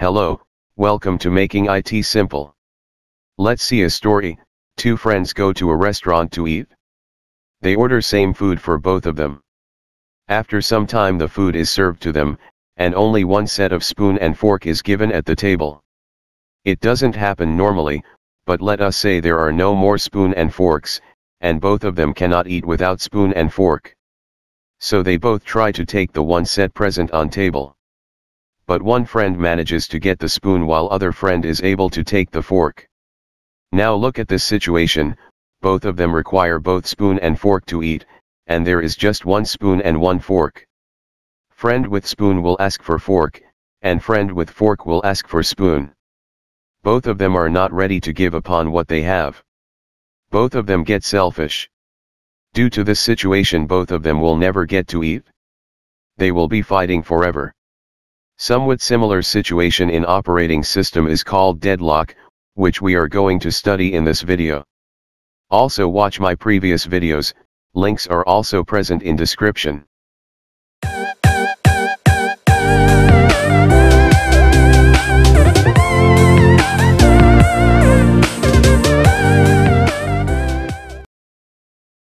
Hello, welcome to Making IT Simple. Let's see a story. Two friends go to a restaurant to eat. They order same food for both of them. After some time the food is served to them, and only one set of spoon and fork is given at the table. It doesn't happen normally, but let us say there are no more spoon and forks, and both of them cannot eat without spoon and fork. So they both try to take the one set present on table. But one friend manages to get the spoon while other friend is able to take the fork. Now look at this situation, both of them require both spoon and fork to eat, and there is just one spoon and one fork. Friend with spoon will ask for fork, and friend with fork will ask for spoon. Both of them are not ready to give upon what they have. Both of them get selfish. Due to this situation both of them will never get to eat. They will be fighting forever. Somewhat similar situation in operating system is called deadlock, which we are going to study in this video. Also watch my previous videos, links are also present in description.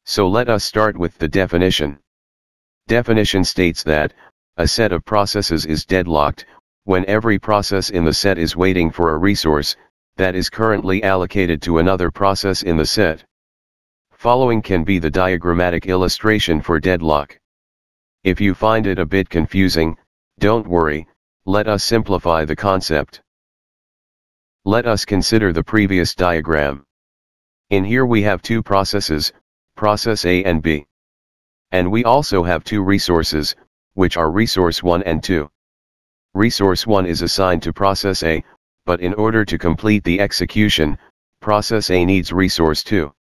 So let us start with the definition. Definition states that a set of processes is deadlocked when every process in the set is waiting for a resource that is currently allocated to another process in the set. Following can be the diagrammatic illustration for deadlock. If you find it a bit confusing, don't worry, let us simplify the concept. Let us consider the previous diagram. In here we have two processes, process A and B. And we also have two resources, which are resource 1 and 2. Resource 1 is assigned to process A, but in order to complete the execution, process A needs resource 2.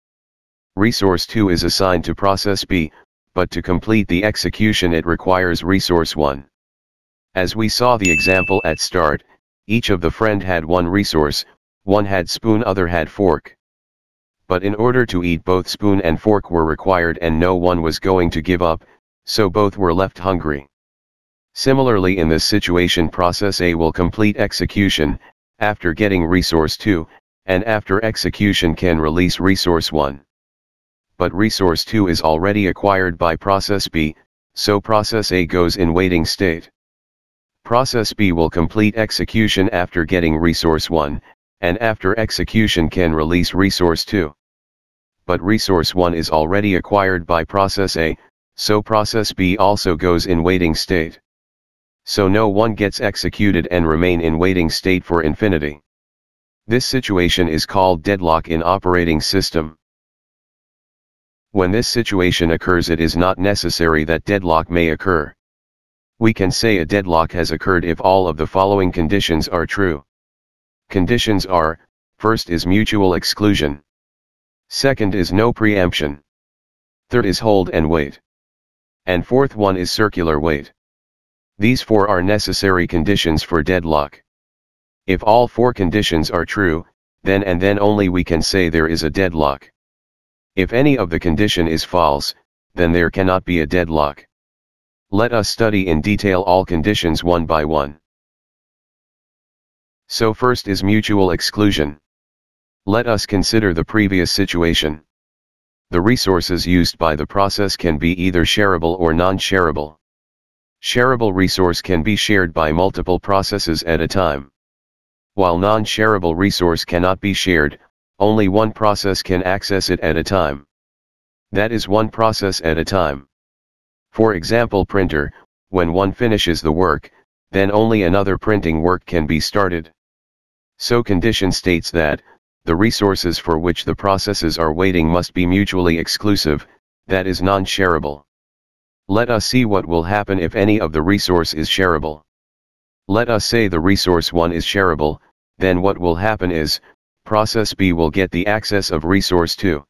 Resource 2 is assigned to process B, but to complete the execution it requires resource 1. As we saw the example at start, each of the friend had one resource, one had spoon, other had fork. But in order to eat both spoon and fork were required and no one was going to give up, so both were left hungry. Similarly in this situation process A will complete execution, after getting resource 2, and after execution can release resource 1. But resource 2 is already acquired by process B, so process A goes in waiting state. Process B will complete execution after getting resource 1, and after execution can release resource 2. But resource 1 is already acquired by process A, so process B also goes in waiting state. So no one gets executed and remain in waiting state for infinity. This situation is called deadlock in operating system. When this situation occurs it is not necessary that deadlock may occur. We can say a deadlock has occurred if all of the following conditions are true. Conditions are, first is mutual exclusion. Second is no preemption. Third is hold and wait. And fourth one is circular wait. These four are necessary conditions for deadlock. If all four conditions are true, then and then only we can say there is a deadlock. If any of the condition is false, then there cannot be a deadlock. Let us study in detail all conditions one by one. So first is mutual exclusion. Let us consider the previous situation. The resources used by the process can be either shareable or non-shareable. Shareable resource can be shared by multiple processes at a time. While non-shareable resource cannot be shared, only one process can access it at a time. That is one process at a time. For example printer, when one finishes the work, then only another printing work can be started. So condition states that, the resources for which the processes are waiting must be mutually exclusive, that is non-shareable. Let us see what will happen if any of the resource is shareable. Let us say the resource 1 is shareable, then what will happen is, process B will get the access of resource 2.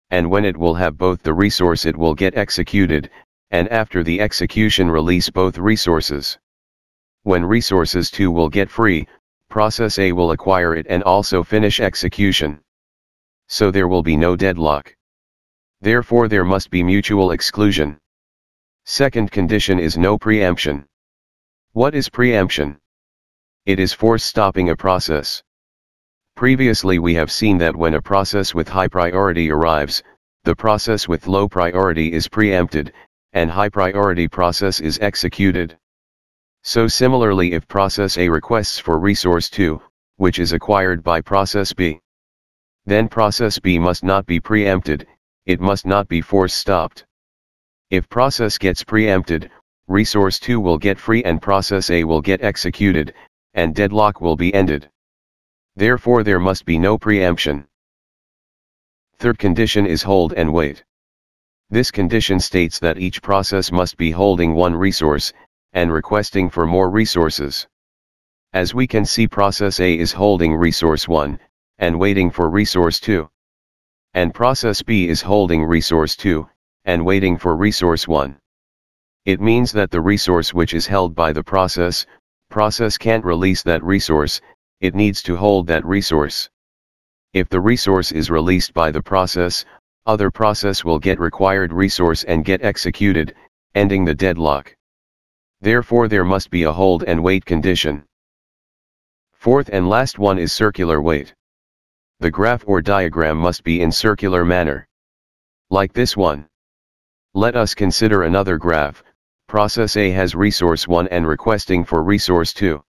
And when it will have both the resource it will get executed, and after the execution release both resources. When resources 2 will get free, process A will acquire it and also finish execution. So there will be no deadlock. Therefore there must be mutual exclusion. Second condition is no preemption. What is preemption? It is force stopping a process. Previously we have seen that when a process with high priority arrives, the process with low priority is preempted, and high priority process is executed. So similarly, if process A requests for resource 2, which is acquired by process B, then process B must not be preempted, it must not be force stopped. If process gets preempted, resource 2 will get free and process A will get executed, and deadlock will be ended. Therefore there must be no preemption. Third condition is hold and wait. This condition states that each process must be holding one resource, and requesting for more resources. As we can see, process A is holding resource 1, and waiting for resource 2. And process B is holding resource 2, and waiting for resource 1. It means that the resource which is held by the process can't release that resource, it needs to hold that resource. If the resource is released by the process, other process will get required resource and get executed, ending the deadlock. Therefore there must be a hold and wait condition. Fourth and last one is circular wait. The graph or diagram must be in circular manner. Like this one. Let us consider another graph. Process A has resource 1 and requesting for resource 2.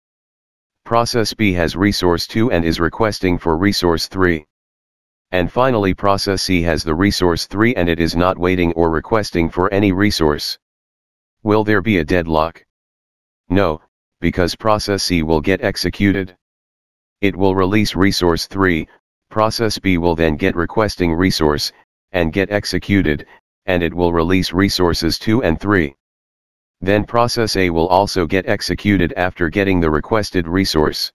Process B has resource 2 and is requesting for resource 3. And finally process C has the resource 3 and it is not waiting or requesting for any resource. Will there be a deadlock? No, because process C will get executed. It will release resource 3, process B will then get requesting resource, and get executed, and it will release resources 2 and 3. Then process A will also get executed after getting the requested resource.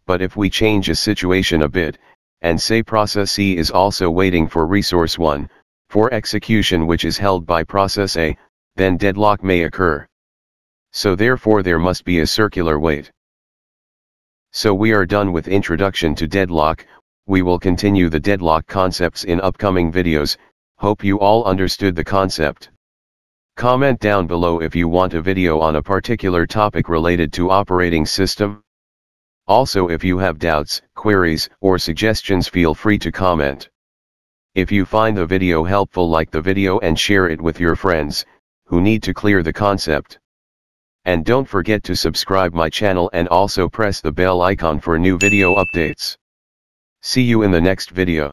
But if we change a situation a bit, and say process C is also waiting for resource 1, for execution which is held by process A, then deadlock may occur. So therefore there must be a circular wait. So we are done with introduction to deadlock. We will continue the deadlock concepts in upcoming videos. Hope you all understood the concept. Comment down below if you want a video on a particular topic related to operating system. Also, if you have doubts, queries, or suggestions, feel free to comment. If you find the video helpful, like the video and share it with your friends who need to clear the concept. And don't forget to subscribe my channel and also press the bell icon for new video updates. See you in the next video.